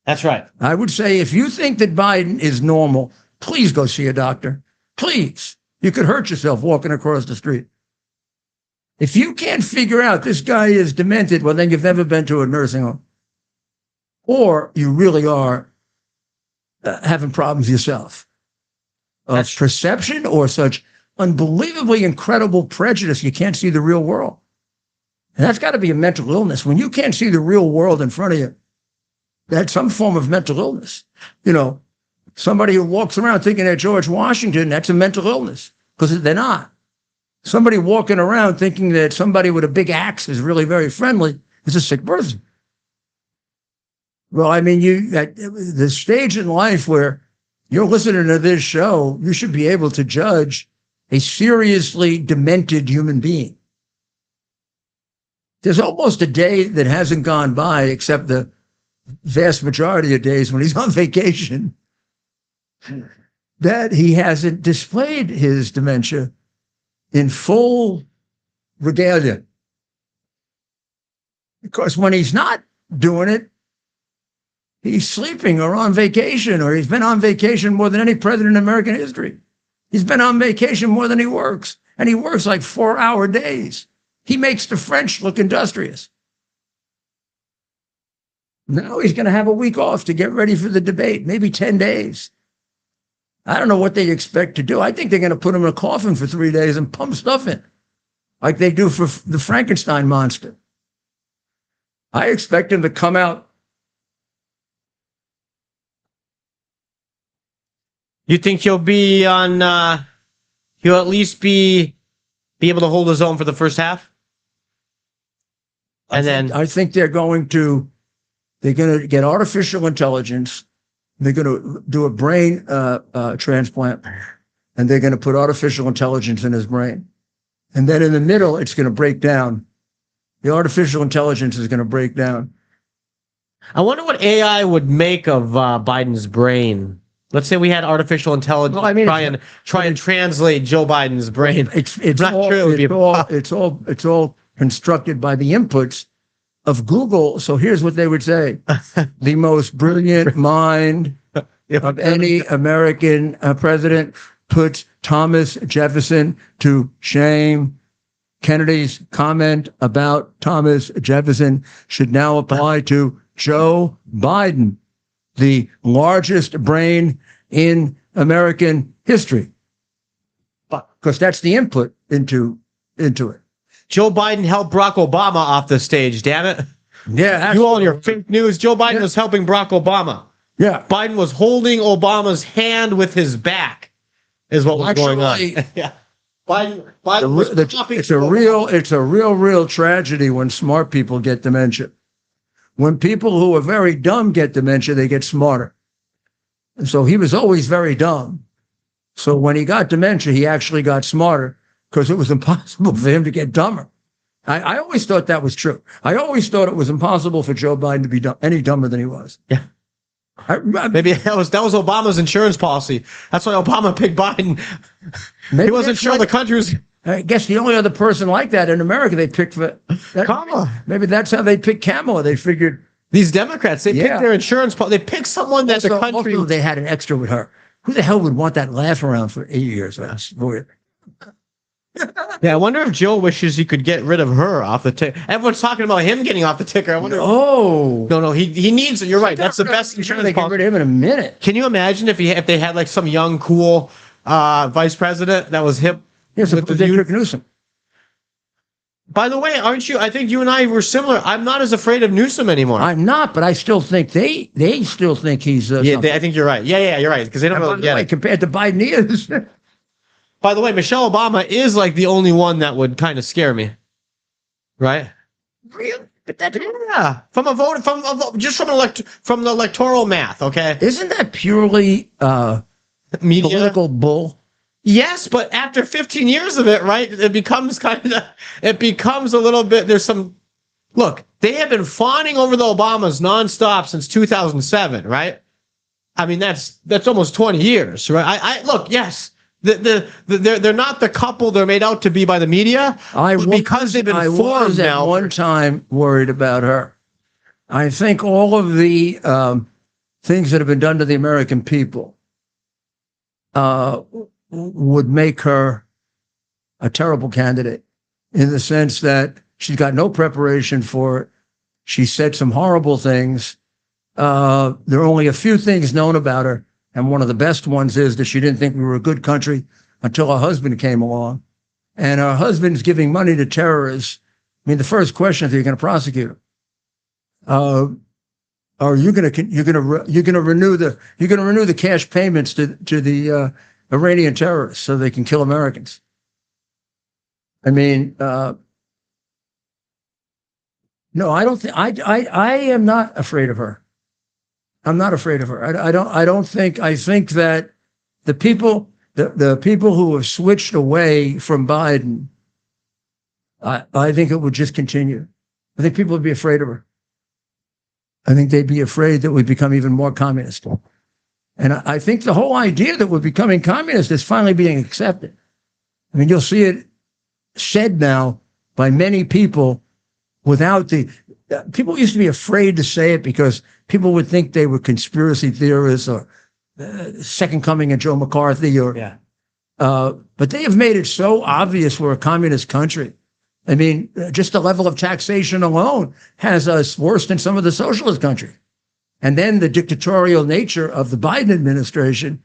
That's right. I would say if you think that Biden is normal, please go see a doctor. Please. You could hurt yourself walking across the street. If you can't figure out this guy is demented, well, then you've never been to a nursing home. Or you really are having problems yourself of perception or such unbelievably incredible prejudice. You can't see the real world. And that's got to be a mental illness. When you can't see the real world in front of you, that's some form of mental illness. Somebody who walks around thinking they're George Washington, that's a mental illness because they're not. Somebody walking around thinking that somebody with a big axe is really very friendly is a sick person. Well, I mean, at the stage in life where you're listening to this show, you should be able to judge a seriously demented human being. There's almost a day that hasn't gone by, except the vast majority of days when he's on vacation, that he hasn't displayed his dementia in full regalia. Because when he's not doing it, he's sleeping or on vacation, or he's been on vacation more than any president in American history. He's been on vacation more than he works, and he works like 4-hour days. He makes the French look industrious. Now he's going to have a week off to get ready for the debate, maybe 10 days. I don't know what they expect to do. I think they're going to put him in a coffin for 3 days and pump stuff in, like they do for the Frankenstein monster. I expect him to come out You think he'll be on? He'll at least be able to hold his own for the first half, and then I think they're going to get artificial intelligence. They're going to do a brain transplant, and they're going to put artificial intelligence in his brain. And then in the middle, it's going to break down. The artificial intelligence is going to break down. I wonder what AI would make of Biden's brain. Let's say we had artificial intelligence try and translate Joe Biden's brain. It's all constructed by the inputs of Google. So here's what they would say: the most brilliant mind of any American president puts Thomas Jefferson to shame. Kennedy's comment about Thomas Jefferson should now apply to Joe Biden, the largest brain in American history. Because that's the input into it. Joe Biden helped Barack Obama off the stage, damn it. Yeah. You all your fake news. Joe Biden was helping Barack Obama. Yeah. Biden was holding Obama's hand with his back, is what was going on. Yeah. Biden was it's a real tragedy when smart people get dementia. When people who are very dumb get dementia, they get smarter. And so he was always very dumb. So when he got dementia, he actually got smarter because it was impossible for him to get dumber. I always thought that was true. I always thought it was impossible for Joe Biden to be any dumber than he was. Yeah. Maybe that was Obama's insurance policy. That's why Obama picked Biden. He wasn't sure the country was. I guess the only other person like that in America they picked for Kamala. Maybe that's how they picked Kamala. They figured these Democrats picked their insurance policy. They picked someone that the country. Also, they had an extra with her. Who the hell would want that laugh around for 8 years? Yeah, I wonder if Joe wishes he could get rid of her off the ticker. Everyone's talking about him getting off the ticker. I wonder. No, he needs it. You're right. That's the best insurance policy. They get rid of him in a minute. Can you imagine if they had like some young, cool vice president that was hip? Yes, with Dick Newsom. By the way, aren't you? I think you and I were similar. I'm not as afraid of Newsom anymore. I'm not, but I still think they still think he's. I think you're right. Yeah, you're right because they don't really get it. Compared to Biden, he is. By the way, Michelle Obama is like the only one that would kind of scare me, right? Really? But from the electoral math, okay? Isn't that purely media political bull? Yes, but after 15 years of it, right, it becomes a little bit. There's some. Look, they have been fawning over the Obamas nonstop since 2007, right? I mean, that's almost 20 years, right? I look, yes. They're not the couple they're made out to be by the media, because they've been formed now. At one time worried about her. I think all of the things that have been done to the American people would make her a terrible candidate in the sense that she's got no preparation for it. She said some horrible things. There are only a few things known about her. And one of the best ones is that she didn't think we were a good country until her husband came along. And her husband's giving money to terrorists. I mean, the first question is, are you going to prosecute him? Are you going to renew the cash payments to the Iranian terrorists so they can kill Americans? I mean, no, I don't think I am not afraid of her. I'm not afraid of her. I think that the people who have switched away from Biden, I think it would just continue. I think people would be afraid of her. I think they'd be afraid that we become even more communist. And I think the whole idea that we're becoming communist is finally being accepted. I mean, you'll see it said now by many people without the... People used to be afraid to say it because people would think they were conspiracy theorists or second coming of Joe McCarthy. But they have made it so obvious we're a communist country. I mean, just the level of taxation alone has us worse than some of the socialist countries. And then the dictatorial nature of the Biden administration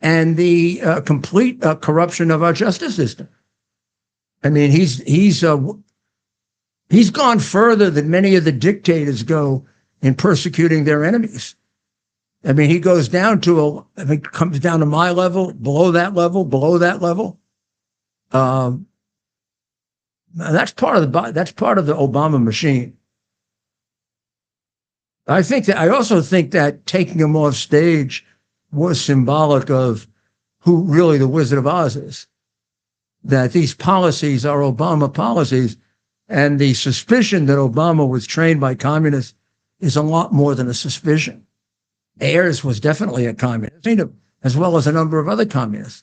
and the complete corruption of our justice system. I mean, he's gone further than many of the dictators go in persecuting their enemies. I mean, he goes down to I think comes down to my level, below that level, below that level. That's part of the Obama machine. I also think that taking him off stage was symbolic of who really the Wizard of Oz is. That these policies are Obama policies, and the suspicion that Obama was trained by communists is a lot more than a suspicion. Ayers was definitely a communist, as well as a number of other communists.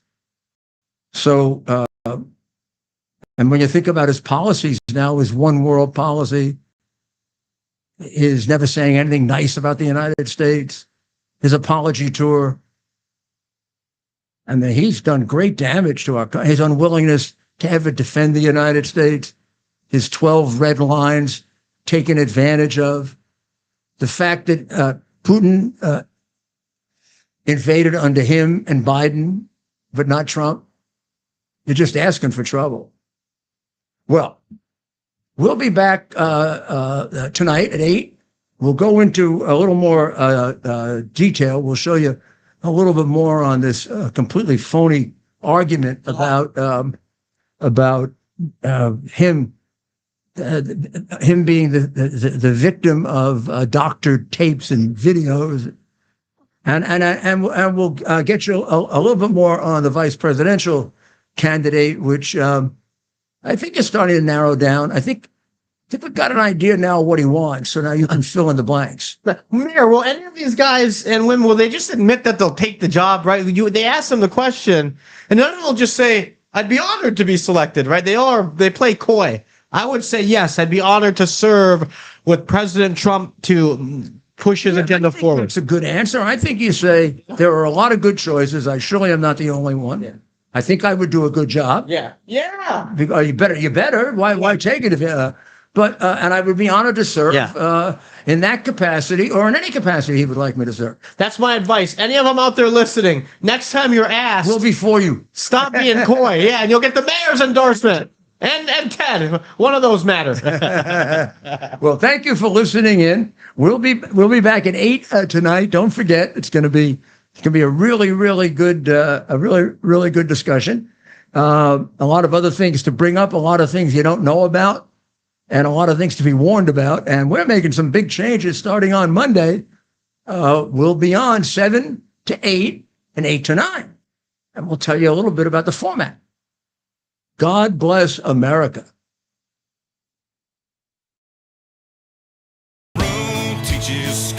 So, and when you think about his policies now, his one world policy, his never saying anything nice about the United States, his apology tour, I mean, he's done great damage to his unwillingness to ever defend the United States, his 12 red lines taken advantage of, the fact that Putin invaded under him and Biden, but not Trump. You're just asking for trouble. Well, we'll be back tonight at 8. We'll go into a little more detail. We'll show you a little bit more on this completely phony argument about him being the victim of doctored tapes and videos, and we'll get you a little bit more on the vice presidential candidate, which I think is starting to narrow down. I think we've got an idea now of what he wants, so now you can fill in the blanks. Mayor, will any of these guys and women, will they just admit that they'll take the job, right? They ask them the question, and none of them will just say, I'd be honored to be selected, right? They play coy. I would say, yes, I'd be honored to serve with President Trump to push his agenda forward. That's a good answer. I think you say there are a lot of good choices. I surely am not the only one. Yeah. I think I would do a good job. Yeah. You better. Why take it if you... But and I would be honored to serve in that capacity or in any capacity he would like me to serve. That's my advice. Any of them out there listening, next time you're asked, we'll be for you. Stop being coy. Yeah, and you'll get the mayor's endorsement. And Ted, one of those matter. Well, thank you for listening in. We'll be back at 8 tonight. Don't forget, it's going to be a really good discussion. A lot of other things to bring up, a lot of things you don't know about, and a lot of things to be warned about. And we're making some big changes starting on Monday. We'll be on 7 to 8 and 8 to 9. And we'll tell you a little bit about the format. God bless America. Road teaches